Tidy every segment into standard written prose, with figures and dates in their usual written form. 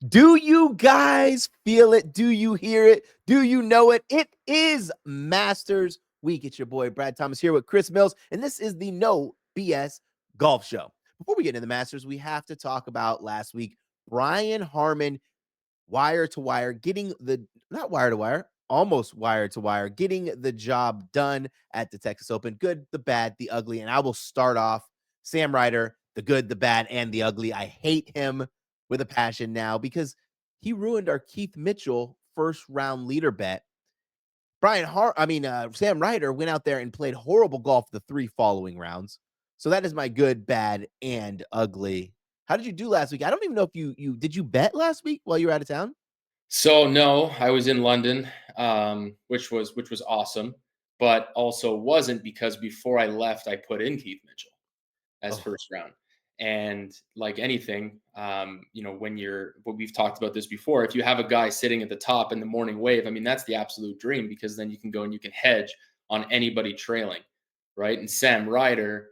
Do you guys feel it? Do you hear it? Do you know it? It is Masters Week. It's your boy Brad Thomas here with Chris Mills, and this is the No BS Golf Show. Before we get into the Masters, we have to talk about last week. Brian Harman, wire to wire, getting the not wire to wire, almost wire to wire, getting the job done at the Texas Open. Good, the bad, the ugly. And I will start off Sam Ryder, the good, the bad, and the ugly. I hate him with a passion now because he ruined our Keith Mitchell first round leader bet. Sam Ryder went out there and played horrible golf the 3 following rounds. So that is my good, bad, and ugly. How did you do last week? I don't even know if you did you bet last week while you were out of town? So no, I was in London, which was awesome, but also wasn't because before I left, I put in Keith Mitchell as Oh, first round. And like anything, but we've talked about this before. If you have a guy sitting at the top in the morning wave, I mean, that's the absolute dream because then you can go and you can hedge on anybody trailing, right? And Sam Ryder,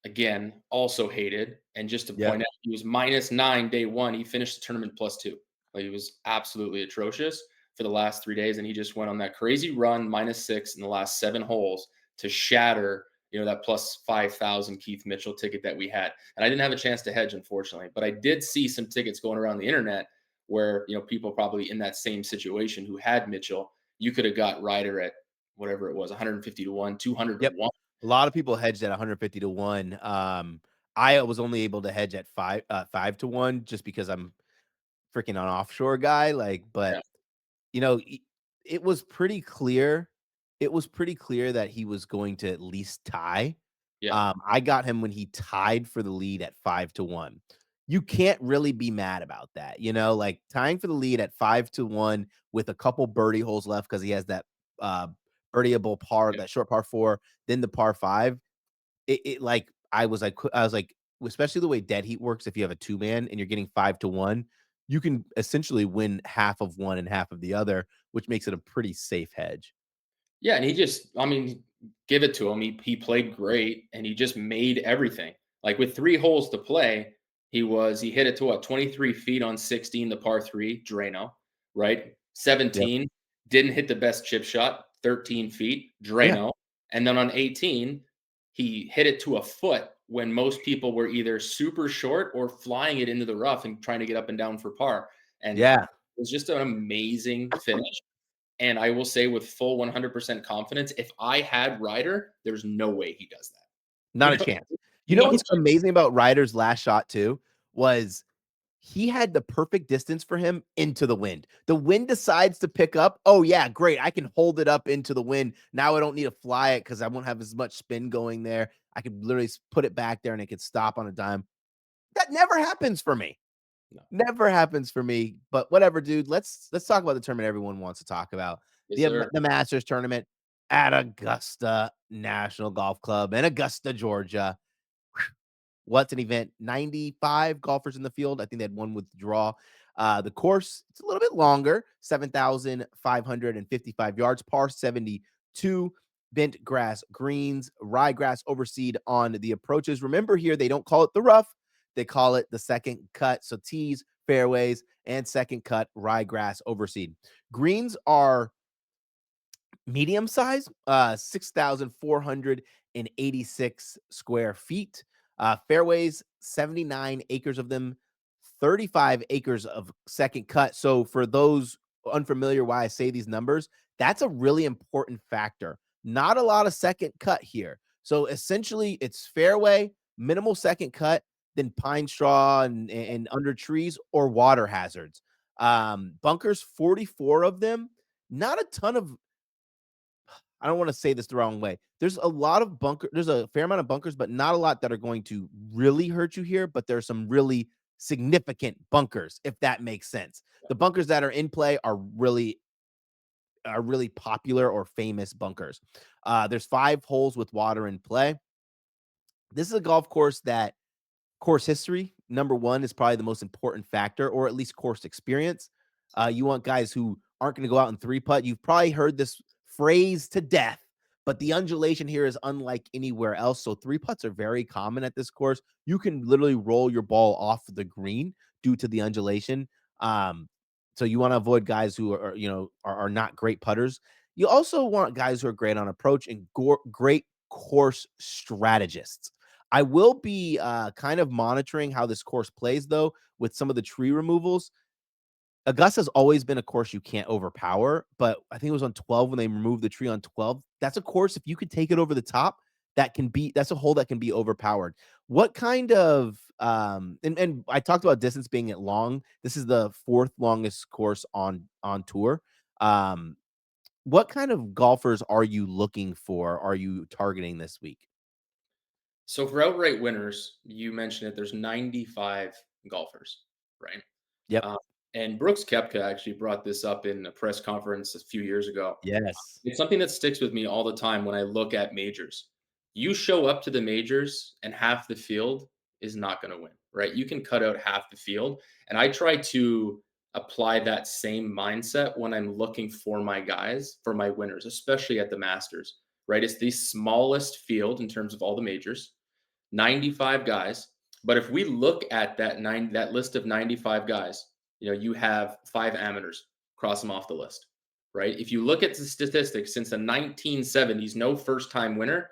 again, also hated. And just to yep. point out, he was -9 day one. He finished the tournament +2. Like he was absolutely atrocious for the last 3 days. And he just went on that crazy run, -6 in the last 7 holes to shatter, that +5,000 Keith Mitchell ticket that we had. And I didn't have a chance to hedge, unfortunately, but I did see some tickets going around the internet where, people probably in that same situation who had Mitchell, you could have got Ryder at whatever it was, 150 to 1, 200 to Yep. 1. A lot of people hedged at 150 to 1. I was only able to hedge at 5 to 1 just because I'm freaking an offshore guy, but Yeah. you know, e it was pretty clear that he was going to at least tie. Yeah. I got him when he tied for the lead at 5 to 1. You can't really be mad about that, like, tying for the lead at 5 to 1 with a couple birdie holes left because he has that, uh, birdieable par, Yeah. that short par 4, then the par 5. I was like, especially the way dead heat works, if you have a two-man and you're getting 5 to 1, you can essentially win half of one and half of the other, which makes it a pretty safe hedge. Yeah, and he just, I mean, give it to him. He played great and he just made everything. Like with 3 holes to play, he hit it to what, 23 feet on 16, the par 3, Drano, right? Yep. 17, didn't hit the best chip shot, 13 feet, Yeah. Drano. And then on 18, he hit it to a foot when most people were either super short or flying it into the rough and trying to get up and down for par. And it Yeah. was just an amazing finish. And I will say with full 100% confidence, if I had Ryder, there's no way he does that. Not a chance. You know No what's chance. amazing about Ryder's last shot too, was he had the perfect distance for him into the wind. The wind decides to pick up. Oh, yeah, great. I can hold it up into the wind. Now I don't need to fly it because I won't have as much spin going there. I could literally put it back there and it could stop on a dime. That never happens for me. No. Never happens for me. But whatever, dude. Let's talk about the tournament everyone wants to talk about. Yes, The sir. the Masters tournament at Augusta National Golf Club in Augusta, Georgia. What's an event? 95 golfers in the field. I think they had one withdraw. The course, it's a little bit longer, 7,555 yards, par 72, bent grass greens, ryegrass overseed on the approaches. Remember here, they don't call it the rough, they call it the second cut. So tees, fairways, and second cut ryegrass overseed. Greens are medium size, 6,486 square feet. Fairways, 79 acres of them, 35 acres of second cut. So for those unfamiliar why I say these numbers, that's a really important factor. Not a lot of second cut here. So essentially it's fairway, minimal second cut, then pine straw and under trees or water hazards. Bunkers, 44 of them. Not a ton of, I don't want to say this the wrong way. There's a fair amount of bunkers, but not a lot that are going to really hurt you here. But there's some really significant bunkers, if that makes sense. The bunkers that are in play are really popular or famous bunkers. There's 5 holes with water in play. This is a golf course that course history, number one, is probably the most important factor, or at least course experience. You want guys who aren't going to go out and three putt. You've probably heard this phrase to death, but the undulation here is unlike anywhere else. So three putts are very common at this course. You can literally roll your ball off the green due to the undulation. Um, so you want to avoid guys who are, are not great putters. You also want guys who are great on approach and great course strategists. I will be kind of monitoring how this course plays though with some of the tree removals. Augusta's always been a course you can't overpower, but I think it was on 12 when they removed the tree on 12. That's a course, if you could take it over the top, that's a hole that can be overpowered. What kind of and I talked about distance being at long. This is the fourth longest course on tour. Um, what kind of golfers are you looking for? Are you targeting this week? So for outright winners, you mentioned it. There's 95 golfers, right? Yep. Uh, and Brooks Koepka actually brought this up in a press conference a few years ago. Yes. It's something that sticks with me all the time when I look at majors. You show up to the majors and half the field is not going to win, right? You can cut out half the field. And I try to apply that same mindset when I'm looking for my guys, for my winners, especially at the Masters, right? It's the smallest field in terms of all the majors, 95 guys. But if we look at that list of 95 guys, you have 5 amateurs, cross them off the list, right? If you look at the statistics since the 1970s, no first-time winner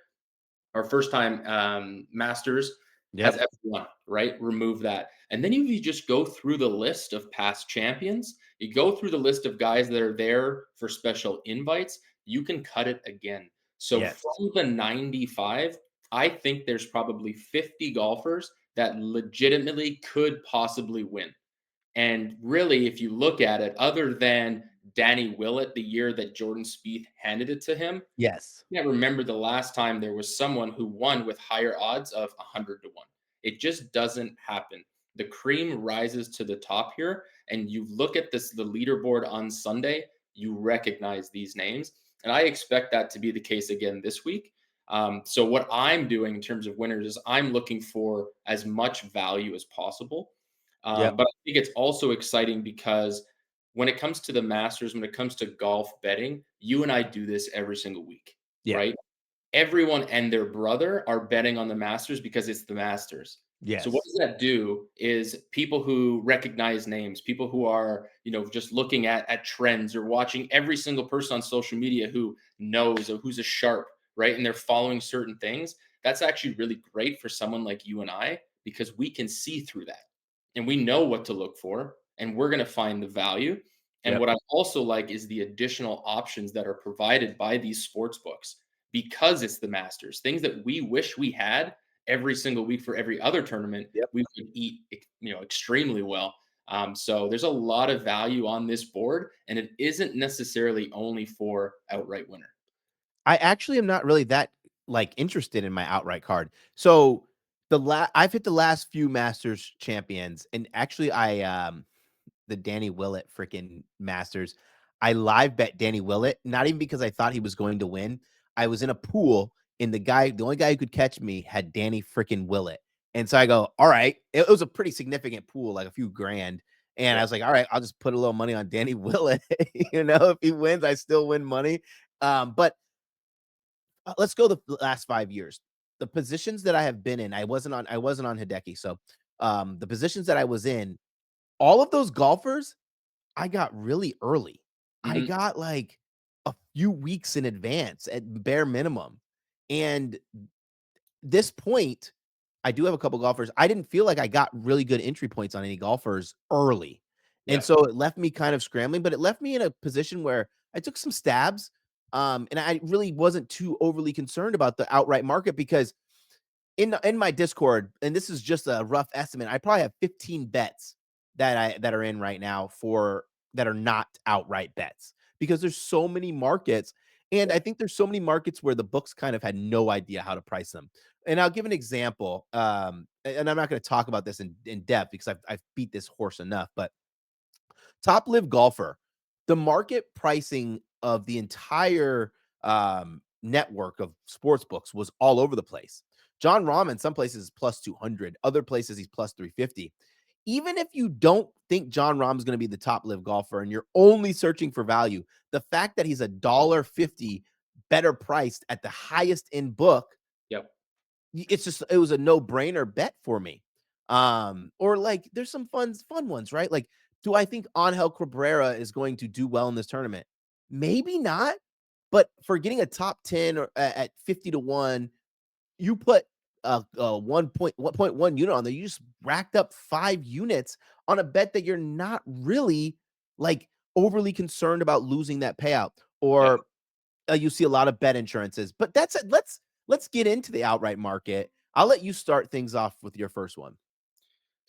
or first-time Masters has Yep. ever won, right? Remove that. And then you just go through the list of past champions, you go through the list of guys that are there for special invites, you can cut it again. So Yes. from the 95, I think there's probably 50 golfers that legitimately could possibly win. And really, if you look at it, other than Danny Willett, the year that Jordan Spieth handed it to him, Yes. can't remember the last time there was someone who won with higher odds of 100 to 1. It just doesn't happen. The cream rises to the top here, and you look at the leaderboard on Sunday, you recognize these names, and I expect that to be the case again this week. So what I'm doing in terms of winners is I'm looking for as much value as possible. Yep. But I think it's also exciting because when it comes to the Masters, when it comes to golf betting, you and I do this every single week, Yeah. right? Everyone and their brother are betting on the Masters because it's the Masters. So what Yes. does that do is people who recognize names, people who are, just looking at trends or watching every single person on social media who knows or who's a sharp, right? And they're following certain things. That's actually really great for someone like you and I because we can see through that and we know what to look for and we're going to find the value. And Yep. what I also like is the additional options that are provided by these sports books because it's the Masters. Things that we wish we had every single week for every other tournament, Yep. we could eat, extremely well. So there's a lot of value on this board, and it isn't necessarily only for outright winner. I actually am not really that, like, interested in my outright card. So, I've hit the last few Masters champions, and actually the Danny Willett freaking Masters, I live bet Danny Willett, not even because I thought he was going to win. I was in a pool, and the only guy who could catch me had Danny freaking Willett, and so I go, "Alright." It was a pretty significant pool, like a few grand, and I Yeah. was like, "Alright, I'll just put a little money on Danny Willett." If he wins, I still win money. But let's go the last 5 years. The positions that I have been in, I wasn't on Hideki, so, the positions that I was in, all of those golfers, I got really early. I Mhm. got, like, a few weeks in advance at bare minimum, and this point, I do have a couple golfers. I didn't feel like I got really good entry points on any golfers early. And Yeah. so it left me kind of scrambling, but it left me in a position where I took some stabs. And I really wasn't too overly concerned about the outright market because in my Discord, and this is just a rough estimate, I probably have 15 bets that are in right now for that are not outright bets because there's so many markets. And I think there's so many markets where the books kind of had no idea how to price them. And I'll give an example. And I'm not going to talk about this in depth because I've beat this horse enough, but Top Live Golfer, the market pricing of the entire network of sports books was all over the place. John Rahm in some places is plus 200, other places he's plus 350. Even if you don't think John Rahm is going to be the top live golfer and you're only searching for value, the fact that he's $1.50 better priced at the highest in book, Yep. it was a no-brainer bet for me. Or like there's some fun ones, right? Like Do I think Angel Cabrera is going to do well in this tournament? Maybe not, but for getting a top 10 or at 50 to 1, you put a 1.1 unit on there. You just racked up 5 units on a bet that you're not really like overly concerned about losing that payout. Yeah. Or you see a lot of bet insurances. But that's it. Let's get into the outright market. I'll let you start things off with your first one.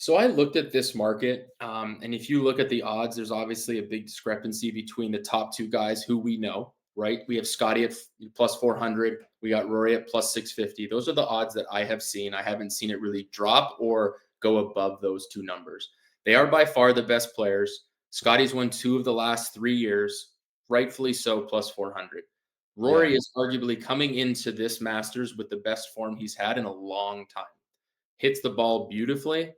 So I looked at this market, and if you look at the odds, there's obviously a big discrepancy between the top two guys who we know, right? We have Scotty at plus 400. We got Rory at plus 650. Those are the odds that I have seen. I haven't seen it really drop or go above those two numbers. They are by far the best players. Scotty's won 2 of the last 3 years, rightfully so, plus 400. Yeah. Rory is arguably coming into this Masters with the best form he's had in a long time. Hits the ball beautifully.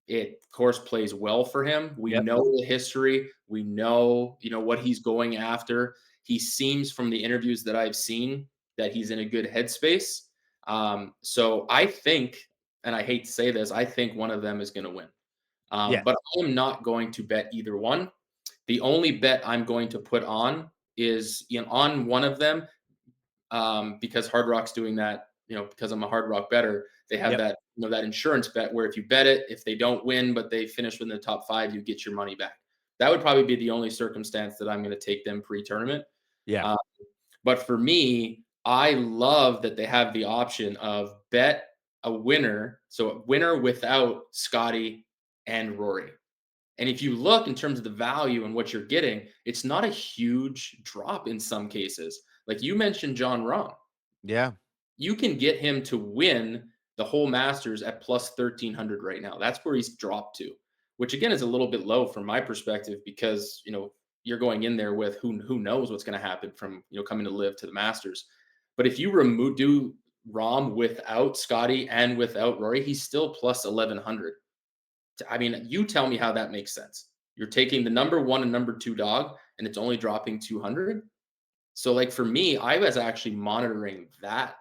It, of course, plays well for him. We Yep. know the history. We know, what he's going after. He seems from the interviews that I've seen that he's in a good headspace. So I think, and I hate to say this, I think one of them is going to win. Yes. But I am not going to bet either one. The only bet I'm going to put on is, on one of them, because Hard Rock's doing that, because I'm a Hard Rock better, they have Yep. that, that insurance bet where if you bet it, if they don't win, but they finish within the top 5, you get your money back. That would probably be the only circumstance that I'm going to take them pre-tournament. Yeah. Uh, but for me, I love that they have the option of bet a winner. So a winner without Scotty and Rory. And if you look in terms of the value and what you're getting, it's not a huge drop in some cases. Like you mentioned, John Rahm, Yeah. you can get him to win the whole Masters at plus 1300 right now. That's where he's dropped to, which again is a little bit low from my perspective because, you're going in there with who knows what's going to happen from, coming to live to the Masters. But if you do Rahm without Scotty and without Rory, he's still plus 1100. I mean, you tell me how that makes sense. You're taking the number 1 and number 2 dog and it's only dropping 200. So like for me, I was actually monitoring that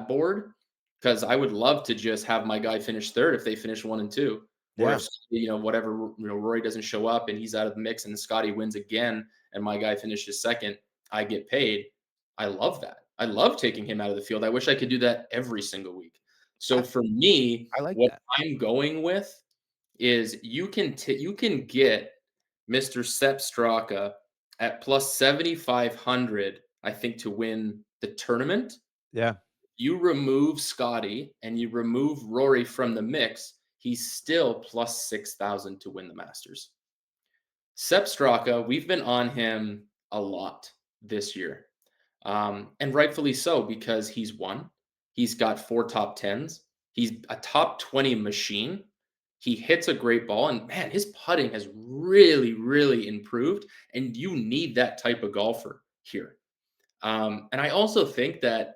board because I would love to just have my guy finish third if they finish 1 and 2, or Yeah. if whatever, Rory doesn't show up and he's out of the mix and Scotty wins again and my guy finishes second, I get paid. I love that. I love taking him out of the field. I wish I could do that every single week. So I, for me, I like what that. I'm going with is you can get Mr. Sepp Straka at plus 7,500, I think, to win the tournament. Yeah. You remove Scotty and you remove Rory from the mix, he's still plus 6,000 to win the Masters. Sepp Straka, we've been on him a lot this year. And rightfully so, because he's won. He's got 4 top tens. He's a top 20 machine. He hits a great ball. And man, his putting has really, really improved. And you need that type of golfer here. And I also think that,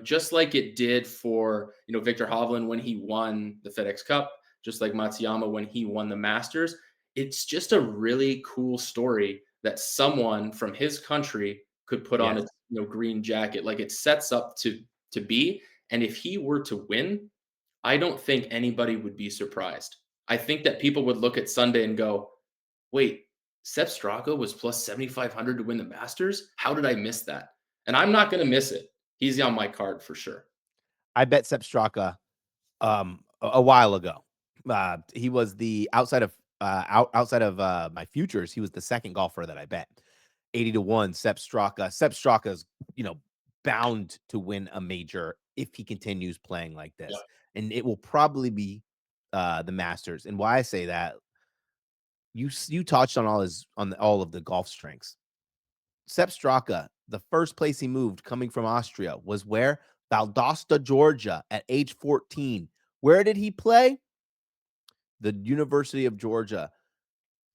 just like it did for, Victor Hovland when he won the FedEx Cup, just like Matsuyama when he won the Masters, it's just a really cool story that someone from his country could put on a, Yes. green jacket. Like it sets up to be. And if he were to win, I don't think anybody would be surprised. I think that people would look at Sunday and go, wait, Sepp Straka was plus 7,500 to win the Masters? How did I miss that? And I'm not going to miss it. He's on my card for sure. I bet Sepp Straka a while ago. He was the outside of my futures, he was the second golfer that I bet. 80 to 1, Sepp Straka. Sepp Straka's, bound to win a major if he continues playing like Yeah. this. And it will probably be the Masters. And why I say that, you touched on all of the golf strengths. Sepp Straka, the first place he moved coming from Austria was where? Valdosta, Georgia at age 14. Where did he play? The University of Georgia.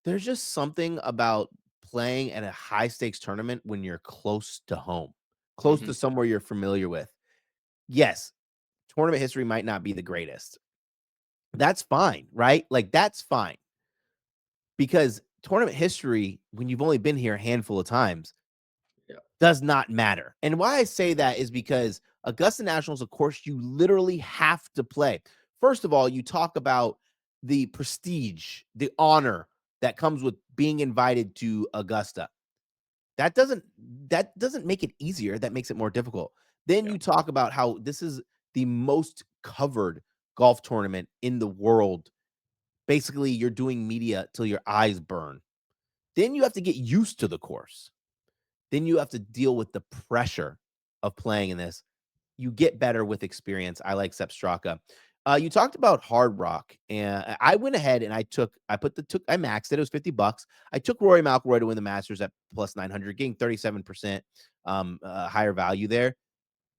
There's just something about playing at a high stakes tournament when you're close to home, close Mhm. to somewhere you're familiar with. Yes, tournament history might not be the greatest. That's fine, right? Like, that's fine because tournament history, when you've only been here a handful of times, Yeah. does not matter. And why I say that is because Augusta National is a course you literally have to play. First of all, you talk about the prestige, the honor. that comes with being invited to Augusta. That doesn't that doesn't make it easier, that makes it more difficult. Then Yeah. you talk about how this is the most covered golf tournament in the world. Basically, you're doing media till your eyes burn. Then you have to get used to the course. Then you have to deal with the pressure of playing in this. You get better with experience. I like Sepp Straka. You talked about Hard Rock, and I went ahead and I maxed it. It was $50. I took Rory McIlroy to win the Masters at plus 900, getting 37% higher value there.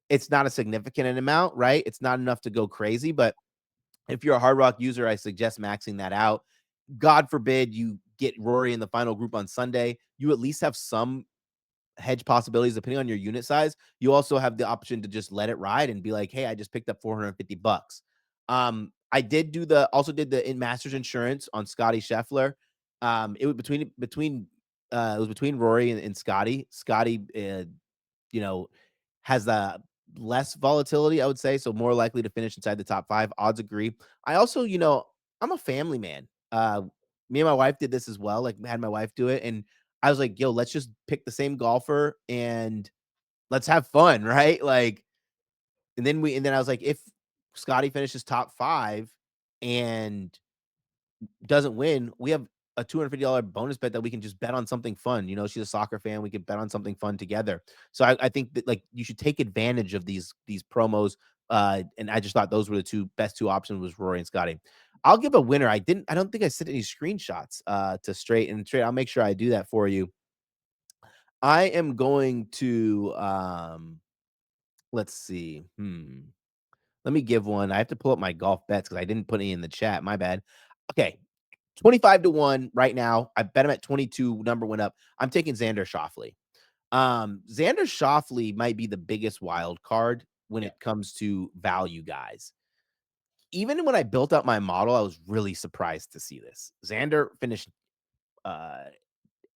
It's not a significant amount, right? It's not enough to go crazy, but if you're a Hard Rock user, I suggest maxing that out. God forbid you get Rory in the final group on Sunday. You at least have some hedge possibilities depending on your unit size. You also have the option to just let it ride and be like, "Hey, I just picked up $450." I did do the also did the in Masters insurance on Scotty Scheffler. It was between Rory and Scotty. Scotty, you know, has the less volatility, I would say, so more likely to finish inside the top 5. Odds agree. I also, I'm a family man. Me and my wife did this as well. Like, had my wife do it, and I was like, "Yo, let's just pick the same golfer and let's have fun," right? Like, and then I was like, if Scotty finishes top 5 and doesn't win, we have a $250 bonus bet that we can just bet on something fun. She's a soccer fan. We could bet on something fun together. So I think that like you should take advantage of these promos. And I just thought those were the best two options was Rory and Scotty. I'll give a winner. I don't think I sent any screenshots to straight. I'll make sure I do that for you. I am going to let's see. Let me give one. I have to pull up my golf bets because I didn't put any in the chat. My bad. Okay. 25 to 1 right now. I bet him at 22. Number went up. I'm taking Xander Schauffele. Xander Schauffele might be the biggest wild card when Yeah. it comes to value guys. Even when I built out my model, I was really surprised to see this. Xander finished uh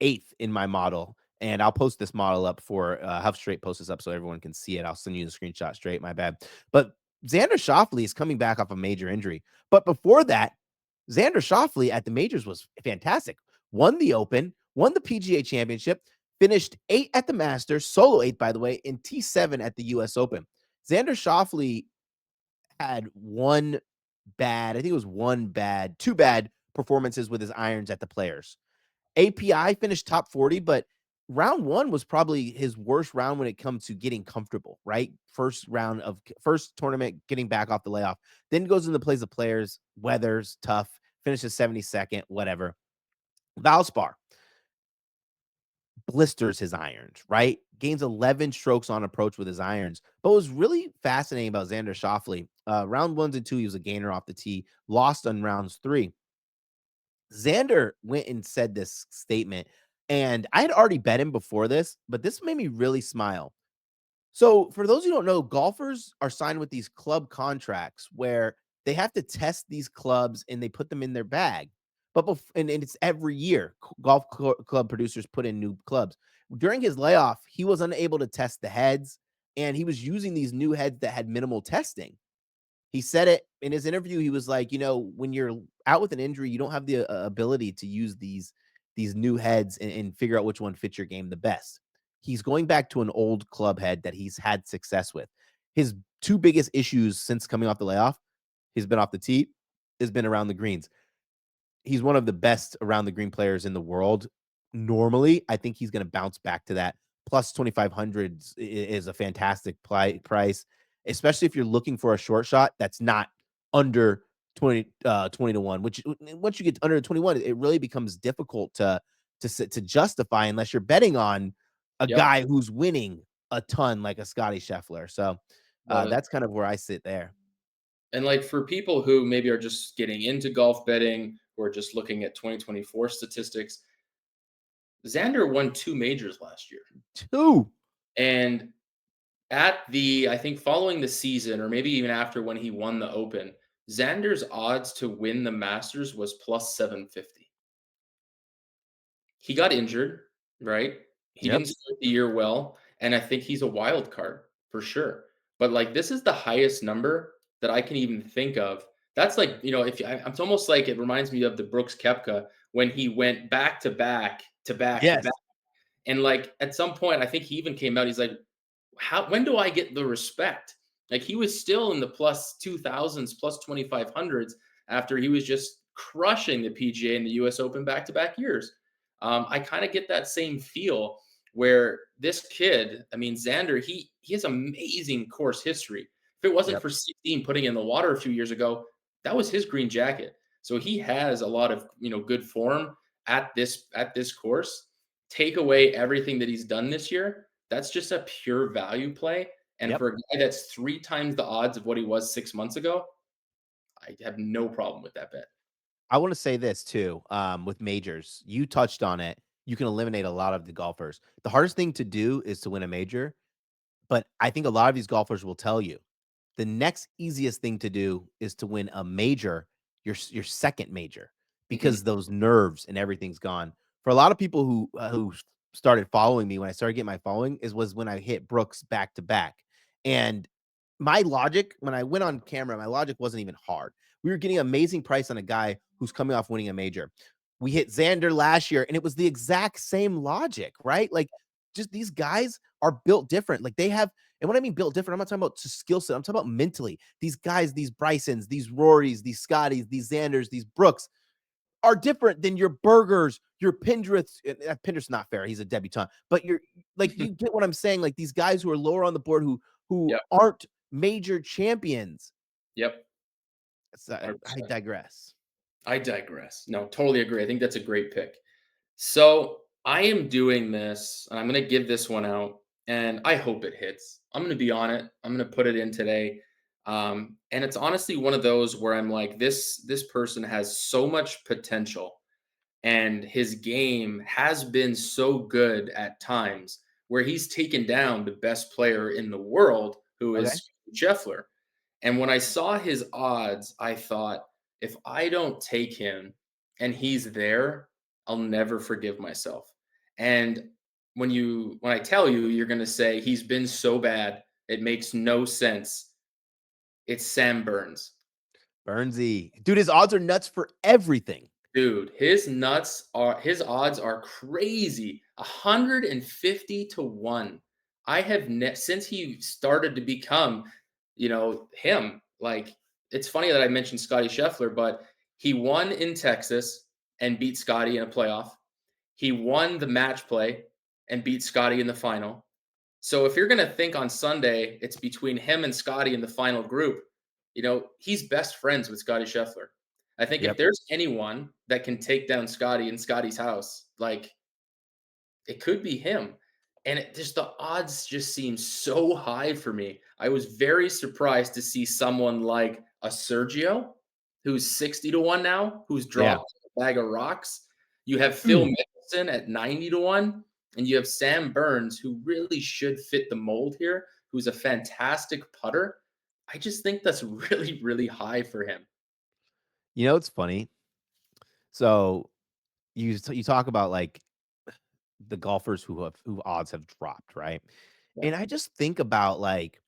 8th in my model, and I'll post this model up for Huff Straight post this up so everyone can see it. I'll send you the screenshot straight. My bad. But Xander Schauffele is coming back off a major injury. But before that, Xander Schauffele at the majors was fantastic. Won the Open, won the PGA Championship, finished 8 at the Masters, solo 8 by the way, and T7 at the US Open. Xander Schauffele had I think it was two bad performances with his irons at the Players. API finished top 40, but round 1 was probably his worst round when it comes to getting comfortable, right? First tournament, getting back off the layoff. Then goes into plays the Players, weather's tough, finishes 72nd, whatever. Valspar blisters his irons, right? Gains 11 strokes on approach with his irons. But what was really fascinating about Xander Schauffele, round 1 and 2, he was a gainer off the tee, lost on rounds 3. Xander went and said this statement, and I had already bet him before this, but this made me really smile. So, for those who don't know, golfers are signed with these club contracts where they have to test these clubs and they put them in their bag. And it's every year. Club producers put in new clubs. During his layoff, he was unable to test the heads, and he was using these new heads that had minimal testing. He said it in his interview. He was like, when you're out with an injury, you don't have the ability to use these new heads and figure out which one fits your game the best. He's going back to an old club head that he's had success with. His two biggest issues since coming off the layoff, he's been off the tee, has been around the greens. He's one of the best around the green players in the world. Normally, I think he's going to bounce back to that. Plus 2,500 is a fantastic price, especially if you're looking for a short shot that's not under 20 to 1, which once you get under 21, it really becomes difficult to justify unless you're betting on a Yep. guy who's winning a ton like a Scotty Scheffler. So Love it. that's kind of where I sit there. And like for people who maybe are just getting into golf betting or just looking at 2024 statistics, Xander won 2 majors last year. Two. And I think following the season, or maybe even after when he won the Open, Xander's odds to win the Masters was plus 750. He got injured, right? He Yep. didn't start the year well, and I think he's a wild card for sure. But like this is the highest number that I can even think of. That's like, if I, it's almost like it reminds me of the Brooks Koepka when he went back to back to back to back. Yes. And like at some point, I think he even came out. He's like, how when do I get the respect? Like he was still in the plus 2000s, plus 2500s after he was just crushing the PGA and the US Open back to back years. I kind of get that same feel where this kid, I mean, Xander, he has amazing course history. If it wasn't Yep. for 16 putting in the water a few years ago, that was his green jacket. So he has a lot of good form at this course. Take away everything that he's done this year, that's just a pure value play. And Yep. for a guy that's 3 times the odds of what he was 6 months ago, I have no problem with that bet. I want to say this too, with majors. You touched on it. You can eliminate a lot of the golfers. The hardest thing to do is to win a major, but I think a lot of these golfers will tell you the next easiest thing to do is to win a major, your second major, Mhm. because those nerves and everything's gone. For a lot of people who started following me when I started getting my following was when I hit Brooks back to back, and my logic when I went on camera, my logic wasn't even hard. We were getting amazing price on a guy who's coming off winning a major. We hit Xander last year, and it was the exact same logic, right? Like, just these guys are built different. Like they have, and when I mean built different, I'm not talking about skill set. I'm talking about mentally. These guys, these Brysons, these Rorys, these Scotties, these Xanders, these Brooks are different than your Burgers, your Pendriths. Pendrith's not fair. He's a debutante, but you're like, you get what I'm saying. Like these guys who are lower on the board who Yep, aren't major champions. yep, So, I 100%. digress. I digress. No, totally agree. I think that's a great pick. So, I am doing this, and I'm gonna give this one out, and I hope it hits. I'm gonna be on it. I'm gonna put it in today. And it's honestly one of those where I'm like, this person has so much potential and his game has been so good at times where he's taken down the best player in the world, who Okay. is Scheffler. And when I saw his odds, I thought, if I don't take him and he's there, I'll never forgive myself. And when I tell you, you're going to say he's been so bad, it makes no sense. It's Sam Burns. Burnsy. Dude, his odds are nuts for everything. Dude, his odds are crazy. 150 to 1. I have since he started to become, him. Like it's funny that I mentioned Scotty Scheffler, but he won in Texas and beat Scotty in a playoff. He won the match play and beat Scotty in the final. So if you're gonna think on Sunday, it's between him and Scotty in the final group, he's best friends with Scotty Scheffler. I think if Yep. there's anyone that can take down Scotty in Scotty's house, like it could be him. And the odds just seem so high for me. I was very surprised to see someone like a Sergio, who's 60 to 1 now, who's Yeah. dropped a bag of rocks. You have Phil Mm. Mickelson at 90 to 1, and you have Sam Burns, who really should fit the mold here, who's a fantastic putter. I just think that's really, really high for him. You know, it's funny. So you talk about like the golfers who odds have dropped, right? Yeah. And I just think about like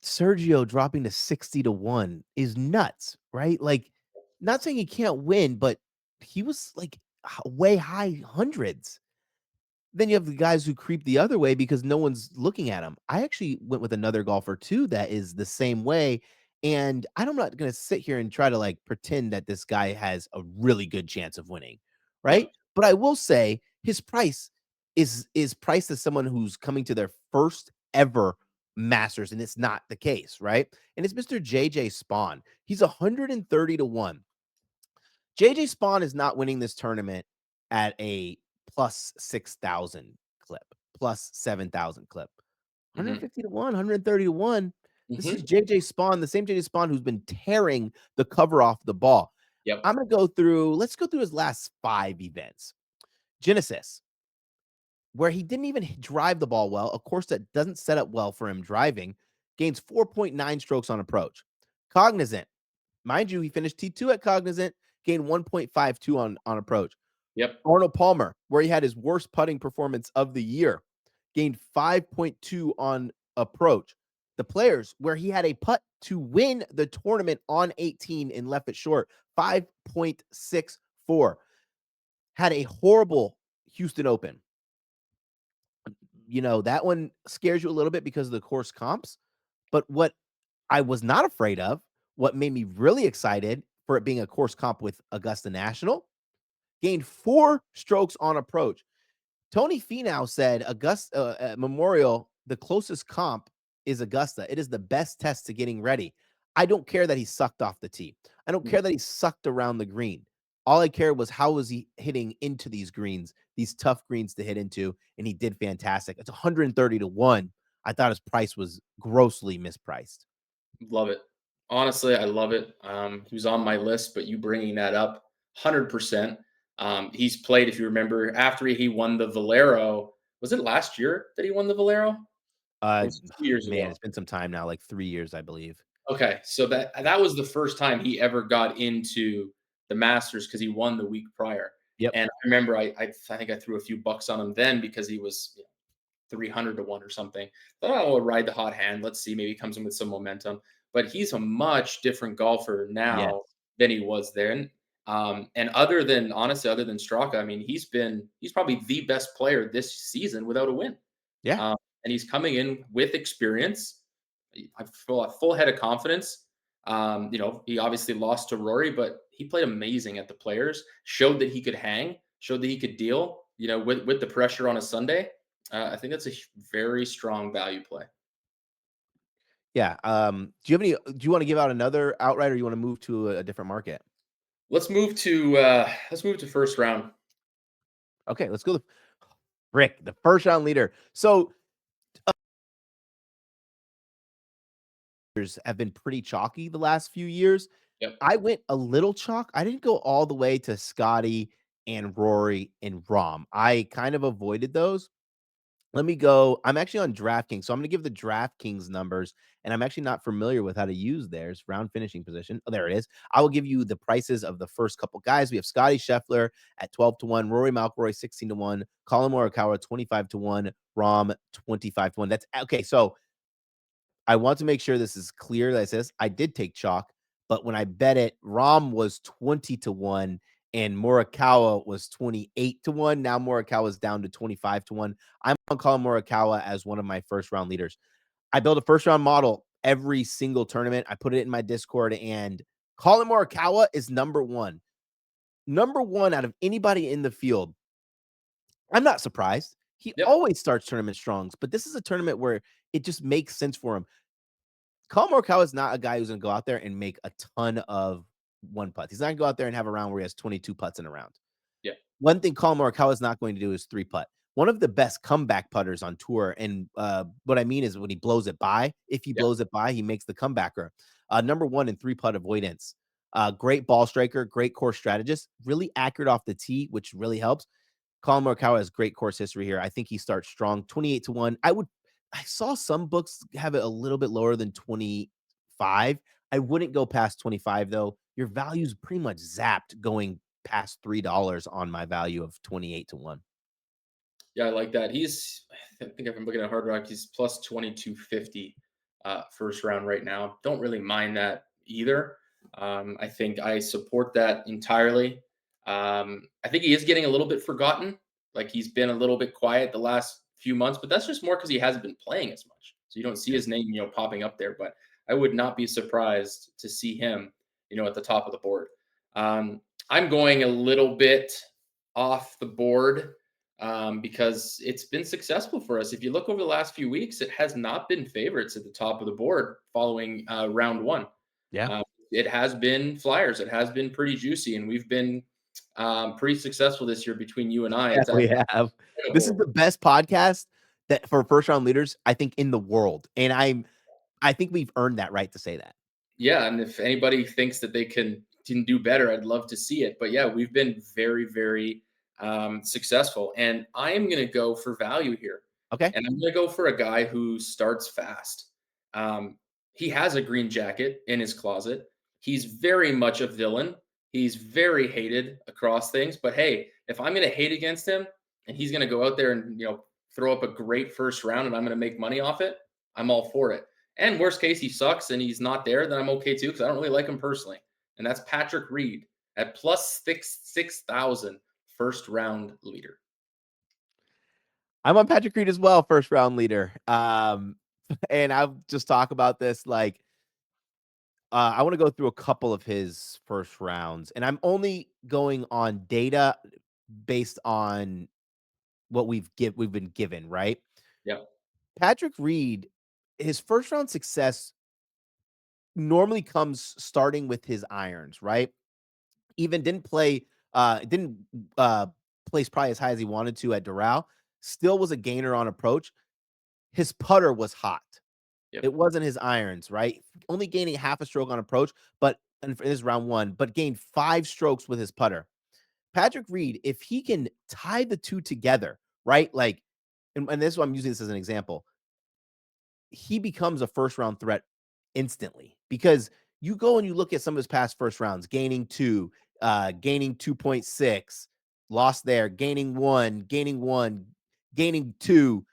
Sergio dropping to 60 to 1 is nuts, right? Like, not saying he can't win, but he was like way high hundreds. Then you have the guys who creep the other way because no one's looking at them. I actually went with another golfer too that is the same way. And I'm not going to sit here and try to like pretend that this guy has a really good chance of winning, right? Yep. But I will say his price is priced as someone who's coming to their first ever Masters, and it's not the case, right? And it's Mr. JJ Spawn. He's 130 to 1. JJ Spawn is not winning this tournament at a plus 6,000 clip, plus 7,000 clip. Hmm. 150 to 1, 130 to 1. This is Hmm. JJ Spawn, the same JJ Spawn who's been tearing the cover off the ball. Yep. I'm going to let's go through his last 5 events. Genesis, where he didn't even drive the ball well, a course that doesn't set up well for him driving, gains 4.9 strokes on approach. Cognizant, mind you, he finished T2 at Cognizant, gained 1.52 on approach. Yep. Arnold Palmer, where he had his worst putting performance of the year, gained 5.2 on approach. The Players, where he had a putt to win the tournament on 18 and left it short, 5.64. 4. Had a horrible Houston Open. That one scares you a little bit because of the course comps, but what I was not afraid of, what made me really excited for it being a course comp with Augusta National, gained 4 strokes on approach. Tony Finau said Augusta Memorial, the closest comp is Augusta. It is the best test to getting ready. I don't care that he sucked off the tee. I don't care that he sucked around the green. All I cared was how was he hitting into these greens, these tough greens to hit into, and he did fantastic. It's 130 to 1. I thought his price was grossly mispriced. Love it. Honestly, I love it. He was on my list, but you bringing that up, 100%. He's played, if you remember, after he won the Valero. Was it last year that he won the Valero? Or was it 2 years Man, ago? it's been some time now, like 3 years, I believe. Okay, so that was the first time he ever got into the Masters because he won the week prior. Yep. And I remember I think I threw a few bucks on him then because he was 300 to 1 or something. Thought, oh, we'll ride the hot hand. Let's see. Maybe he comes in with some momentum. But he's a much different golfer Yes. now than he was then. And other than Straka, I mean, he's probably the best player this season without a win. Yeah. And he's coming in with experience. I feel a full head of confidence. He obviously lost to Rory, but he played amazing at the Players. Showed that he could hang. Showed that he could deal. With the pressure on a Sunday. I think that's a very strong value play. Yeah, do you wanna give out another outright or you wanna move to a different market? Let's move to first round. Okay, let's go Rick, the first round leader. So, have been pretty chalky the last few years. Yep. I went a little chalk. I didn't go all the way to Scotty and Rory and Rom. I kind of avoided those. Let me go. I'm actually on DraftKings, so I'm gonna give the DraftKings numbers, and I'm actually not familiar with how to use theirs. Round finishing position. Oh, there it is. I will give you the prices of the first couple guys. We have Scotty Scheffler at 12 to 1, Rory McIlroy 16 to 1, Colin Morikawa 25 to 1, Rom 25 to 1. That's okay. So I want to make sure this is clear that says I did take chalk, but when I bet it, Rom was 20 to 1 and Morikawa was 28 to 1. Now Morikawa is down to 25 to 1. I'm on Colin Morikawa as one of my first round leaders. I build a first round model every single tournament. I put it in my Discord, and Colin Morikawa is number one. Number one out of anybody in the field. I'm not surprised. He Yep. always starts tournament strongs, but this is a tournament where it just makes sense for him. Colin Morikawa is not a guy who's gonna go out there and make a ton of one putts. He's not gonna go out there and have a round where he has 22 putts in a round. Yep. One thing Colin Morikawa is not going to do is three putt. One of the best comeback putters on tour, and what I mean is when he blows it by, if he Yep. blows it by, he makes the comebacker. Number one in three putt avoidance. Great ball striker, great course strategist, really accurate off the tee, which really helps. Colin Morikawa has great course history here. I think he starts strong, 28 to 1. I saw some books have it a little bit lower than 25. I wouldn't go past 25 though. Your value's pretty much zapped going past $3 on my value of 28 to 1. Yeah, I like that. I think if I'm looking at Hard Rock, he's plus 2250 first round right now. Don't really mind that either. I think I support that entirely. I think he is getting a little bit forgotten. Like he's been a little bit quiet the last few months, but that's just more because he hasn't been playing as much. So you don't see Yeah. his name, popping up there. But I would not be surprised to see him, at the top of the board. I'm going a little bit off the board because it's been successful for us. If you look over the last few weeks, it has not been favorites at the top of the board following round one. Yeah. Uh, it has been flyers. It has been pretty juicy, and we've been pretty successful this year between you and I. Yeah, It's we actually have. This is incredible. the best podcast that for first round leaders, I think, in the world. And I think we've earned that right to say that. Yeah, and if anybody thinks that they can do better, I'd love to see it. But yeah, we've been very, very successful, and I am going to go for value here, Okay. and I'm going to go for a guy who starts fast. Um, he has a green jacket in his closet. He's very much a villain. He's very hated across things. But hey, if I'm going to hate against him, and he's going to go out there and throw up a great first round, and I'm going to make money off it, I'm all for it. And worst case, he sucks and he's not there, then I'm okay too because I don't really like him personally. And that's Patrick Reed. at plus 6,000 first round leader. I'm on Patrick Reed as well, first round leader. And I'll just talk about this like I want to go through a couple of his first rounds, and I'm only going on data based on what we've been given, right? Yep. Patrick Reed, his first round success normally comes starting with his irons, right? Even didn't uh place probably as high as he wanted to at Doral, still was a gainer on approach. His putter was hot. Yep. It wasn't his irons, right? Only gaining half a stroke on approach, but and this is round one, but gained 5 strokes with his putter. Patrick Reed, if he can tie the two together, right? Like, and this is why I'm using this as an example. He becomes a first round threat instantly because you go and you look at some of his past first rounds, gaining two, gaining 2.6, lost there, gaining one, gaining two.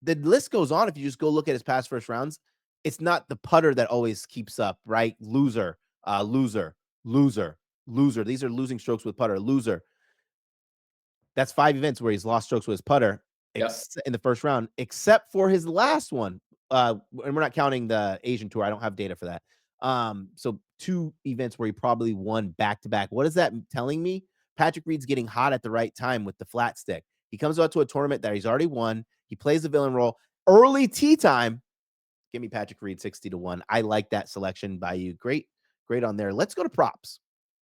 The list goes on. If you just go look at his past first rounds, it's not the putter that always keeps up, right? Loser, loser, loser, loser. These are losing strokes with putter, loser. That's 5 events where he's lost strokes with his putter Yep. in the first round, except for his last one. And we're not counting the Asian tour. I don't have data for that. So 2 events where he probably won back to back. What is that telling me? Patrick Reed's getting hot at the right time with the flat stick. He comes out to a tournament that he's already won. He plays the villain role. Early tee time. Give me Patrick Reed 60-1. I like that selection by you. Great on there. Let's go to props.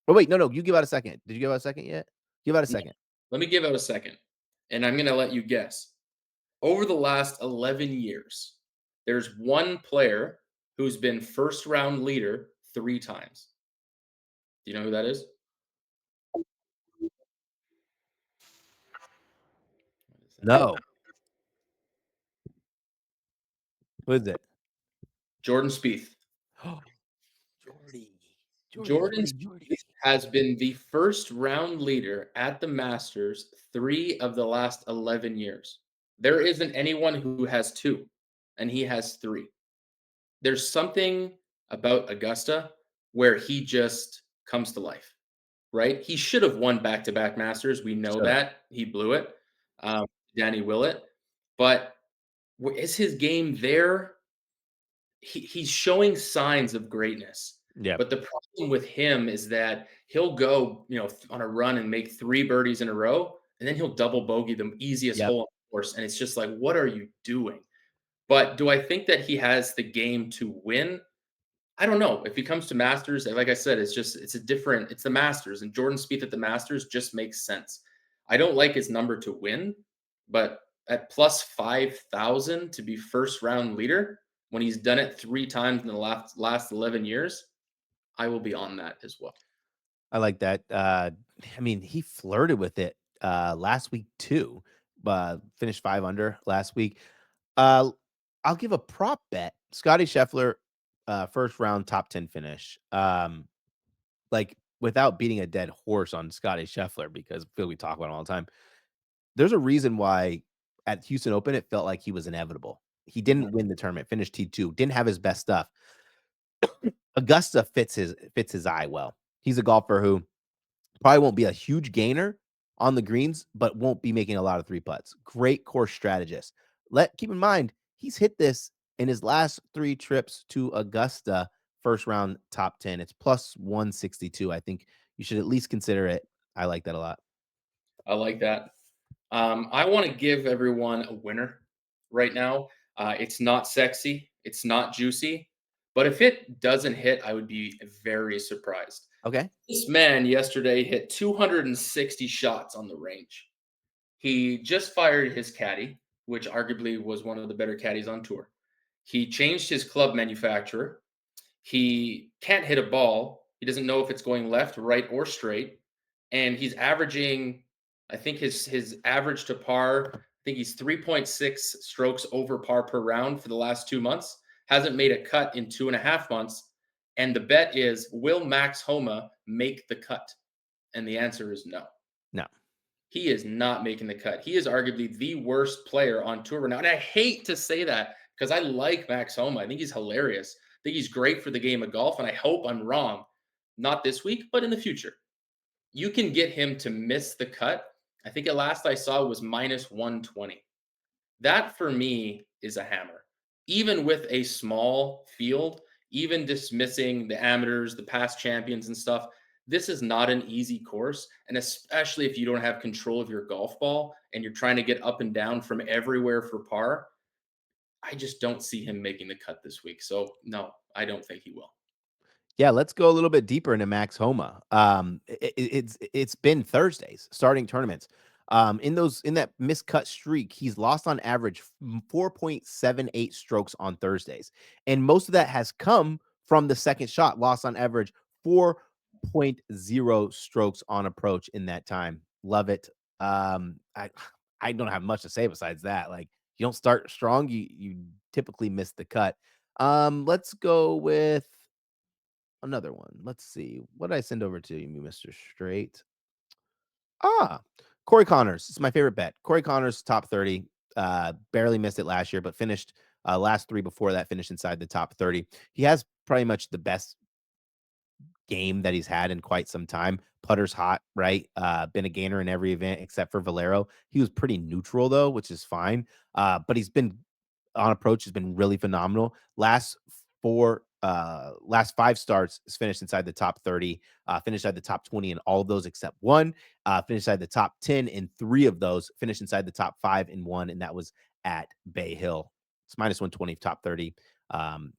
Oh, wait, no. You give out a second. Did you give out a second yet? Give out a No, second. let me give out a second, and I'm going to let you guess. Over the last 11 years, there's one player who's been first round leader 3 times. Do you know who that is? What is that? No. Who is it? Jordan Spieth. Jordy. Jordy, Jordan Jordy, Spieth Jordy. has been the first round leader at the Masters 3 of the last 11 years. There isn't anyone who has two, and he has three. There's something about Augusta where he just comes to life, right? He should have won back to back Masters. We know Shoulda. that. He blew it. Um, Danny Willett. But is his game there? He's showing signs of greatness. Yeah. But the problem with him is that he'll go, on a run and make 3 birdies in a row, and then he'll double bogey the easiest Yep. hole on the course. And it's just like, what are you doing? But do I think that he has the game to win? I don't know. If he comes to Masters, like I said, it's the Masters, and Jordan Spieth at the Masters just makes sense. I don't like his number to win, but at plus 5,000 to be first round leader when he's done it 3 times in the last 11 years, I will be on that as well. I like that. I mean, he flirted with it last week too. Finished 5 under last week. Uh I'll give a prop bet. Scotty Scheffler, first round top 10 finish. Like without beating a dead horse on Scotty Scheffler, because I feel we talk about him all the time. There's a reason why at Houston Open it felt like he was inevitable. He Mhm. didn't win the tournament, finished T2, didn't have his best stuff. Augusta fits his eye well. He's a golfer who probably won't be a huge gainer on the greens, but won't be making a lot of 3 putts. Great course strategist. Keep in mind, he's hit this in his last 3 trips to Augusta, first round top 10. It's plus 162. I think you should at least consider it. I like that a lot. I like that. I want to give everyone a winner right now. It's not sexy, it's not juicy, but if it doesn't hit, I would be very surprised. Okay. This man yesterday hit 260 shots on the range. He just fired his caddy, which arguably was one of the better caddies on tour. He changed his club manufacturer. He can't hit a ball. He doesn't know if it's going left, right, or straight. And he's averaging, I think his average to par, I think he's 3.6 strokes over par per round for the last 2 months. Hasn't made a cut in 2.5 months. And the bet is, will Max Homa make the cut? And the answer is no. No. He is not making the cut. He is arguably the worst player on tour right now. And I hate to say that because I like Max Homa. I think he's hilarious. I think he's great for the game of golf. And I hope I'm wrong. Not this week, but in the future. you can get him to miss the cut. I think at last I saw was minus 120. That for me is a hammer. Even with a small field, even dismissing the amateurs, the past champions and stuff, this is not an easy course. And especially if you don't have control of your golf ball and you're trying to get up and down from everywhere for par, I just don't see him making the cut this week. So, no, I don't think he will. Yeah, let's go a little bit deeper into Max Homa. It's been Thursdays starting tournaments. In that miscut streak, he's lost on average 4.78 strokes on Thursdays, and most of that has come from the second shot. Lost on average 4.0 strokes on approach in that time. Love it. I I don't have much to say besides that. Like you don't start strong, you typically miss the cut. Let's go with another one. Let's see. What did I send over to you, Mr. Straight? Ah, Corey Connors. It's my favorite bet. Corey Connors, top 30. Barely missed it last year, but finished last three before that, finished inside the top 30. He has pretty much the best game that he's had in quite some time. Putter's hot, right? Been a gainer in every event except for Valero. He was pretty neutral though, which is fine. But he's been on approach has been really phenomenal. Last five starts is finished inside the top 30, finished inside the top 20 in all of those except one, finished inside the top 10 in three of those, finished inside the top five in one, and that was at Bay Hill. It's minus 120 top 30. Um,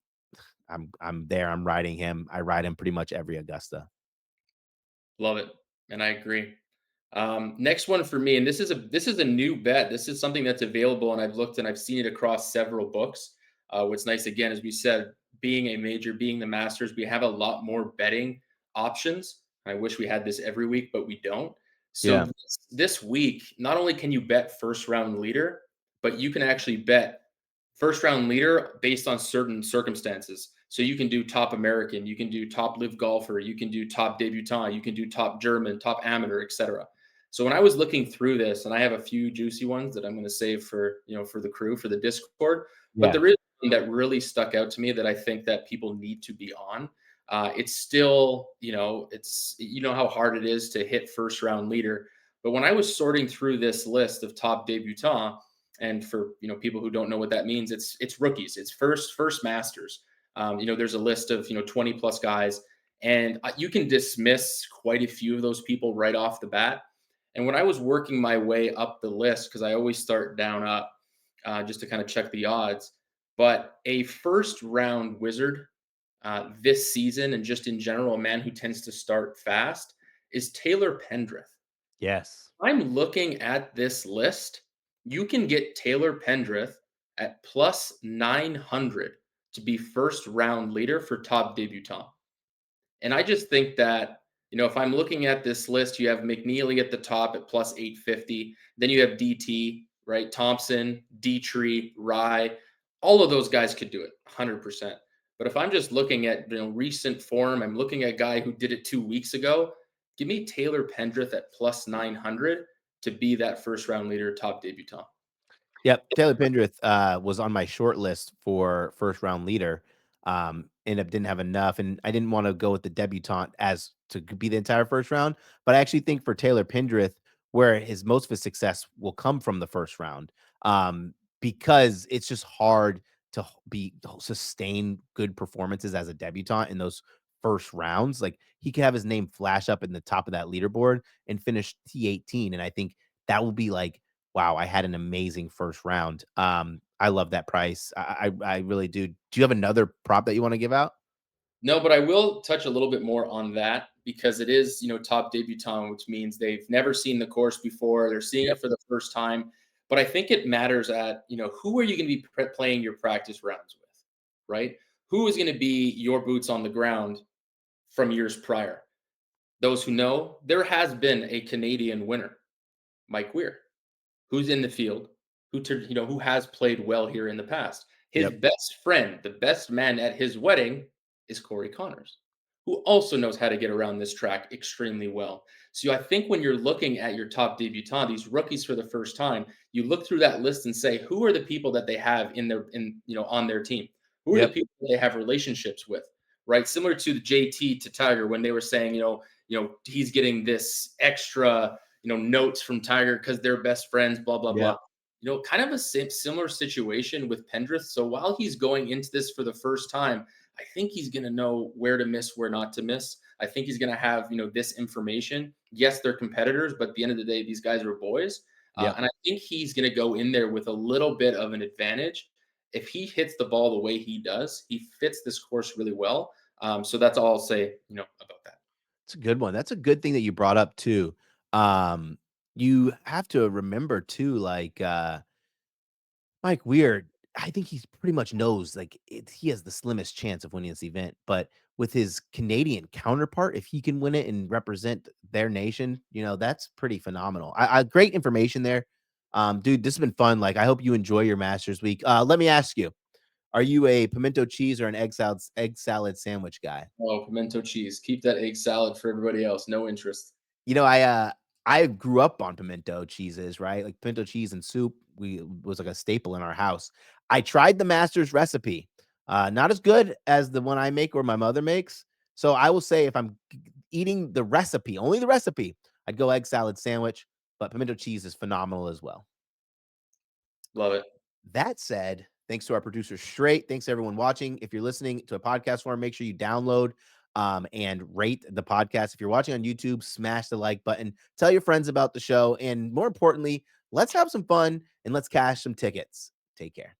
I'm there. I'm riding him. I ride him pretty much every Augusta. Love it, and I agree. Next one for me, and this is a new bet. This is something that's available, and I've looked and I've seen it across several books. What's nice again, as we said, being a major, being the Masters, we have a lot more betting options. I wish we had this every week, but we don't. So Yeah. this week, not only can you bet first round leader, but you can actually bet first round leader based on certain circumstances. So you can do top American, you can do top live golfer, you can do top debutant, you can do top German, top amateur, etc. So when I was looking through this, and I have a few juicy ones that I'm going to save for for the crew for the Discord, but Yeah. there is one that really stuck out to me that I think that people need to be on. It's still it's how hard it is to hit first round leader, but when I was sorting through this list of top debutant, and for people who don't know what that means, it's rookies, it's first masters. There's a list of 20 plus guys, and you can dismiss quite a few of those people right off the bat. And when I was working my way up the list, because I always start down up just to kind of check the odds, but a first round wizard this season and just in general, a man who tends to start fast is Taylor Pendrith. Yes. I'm looking at this list. You can get Taylor Pendrith at plus 900 to be first round leader for top debutant. And I just think that, if I'm looking at this list, you have McNeely at the top at plus 850. Then you have DT, right? Thompson, Dietrich, Rye. All of those guys could do it 100%. But if I'm just looking at recent form, I'm looking at a guy who did it 2 weeks ago. Give me Taylor Pendrith at plus 900 to be that first round leader, top debutant. Yep, Taylor Pendrith, was on my short list for first round leader, ended up didn't have enough, and I didn't wanna go with the debutante as to be the entire first round, but I actually think for Taylor Pendrith, where his most of his success will come from the first round, because it's just hard to sustain good performances as a debutante in those first rounds. Like, he could have his name flash up in the top of that leaderboard and finish T18, and I think that will be like, wow, I had an amazing first round. I love that price. I really do. Do you have another prop that you want to give out? No, but I will touch a little bit more on that because it is, top debutant, which means they've never seen the course before. They're seeing it Yep. for the first time. But I think it matters at, who are you going to be playing your practice rounds with, right? Who is going to be your boots on the ground from years prior? Those who know, there has been a Canadian winner, Mike Weir, who's in the field, who has played well here in the past. His Yep. best friend, the best man at his wedding, is Corey Connors, who also knows how to get around this track extremely well. So I think when you're looking at your top debutant, these rookies for the first time, you look through that list and say, who are the people that they have on their team? Who are the Yep. people that they have relationships with? Right? Similar to the JT to Tiger when they were saying, he's getting this extra, notes from Tiger because they're best friends, blah, blah, Yeah. blah. Kind of a similar situation with Pendrith. So while he's going into this for the first time, I think he's going to know where to miss, where not to miss. I think he's going to have, this information. Yes, they're competitors, but at the end of the day, these guys are boys. Yep. And I think he's going to go in there with a little bit of an advantage. If he hits the ball the way he does, he fits this course really well. So that's all I'll say, about that. It's a good one. That's a good thing that you brought up too. Um, you have to remember too, like, Mike Weir, I think he's pretty much knows like he has the slimmest chance of winning this event. But with his Canadian counterpart, if he can win it and represent their nation, that's pretty phenomenal. Great information there. Dude, this has been fun. Like, I hope you enjoy your Masters week. Let me ask you, are you a pimento cheese or an egg salad sandwich guy? Oh, pimento cheese. Keep that egg salad for everybody else. No interest. You know, I grew up on pimento cheeses, right? Like pimento cheese and soup, was like a staple in our house. I tried the master's recipe. Not as good as the one I make or my mother makes. So I will say if I'm eating the recipe, only the recipe, I'd go egg salad sandwich, but pimento cheese is phenomenal as well. Love it. That said, thanks to our producer Straight. Thanks to everyone watching. If you're listening to a podcast form, make sure you download and rate the podcast. If you're watching on YouTube, smash the like button. Tell your friends about the show. And more importantly, let's have some fun and let's cash some tickets. Take care.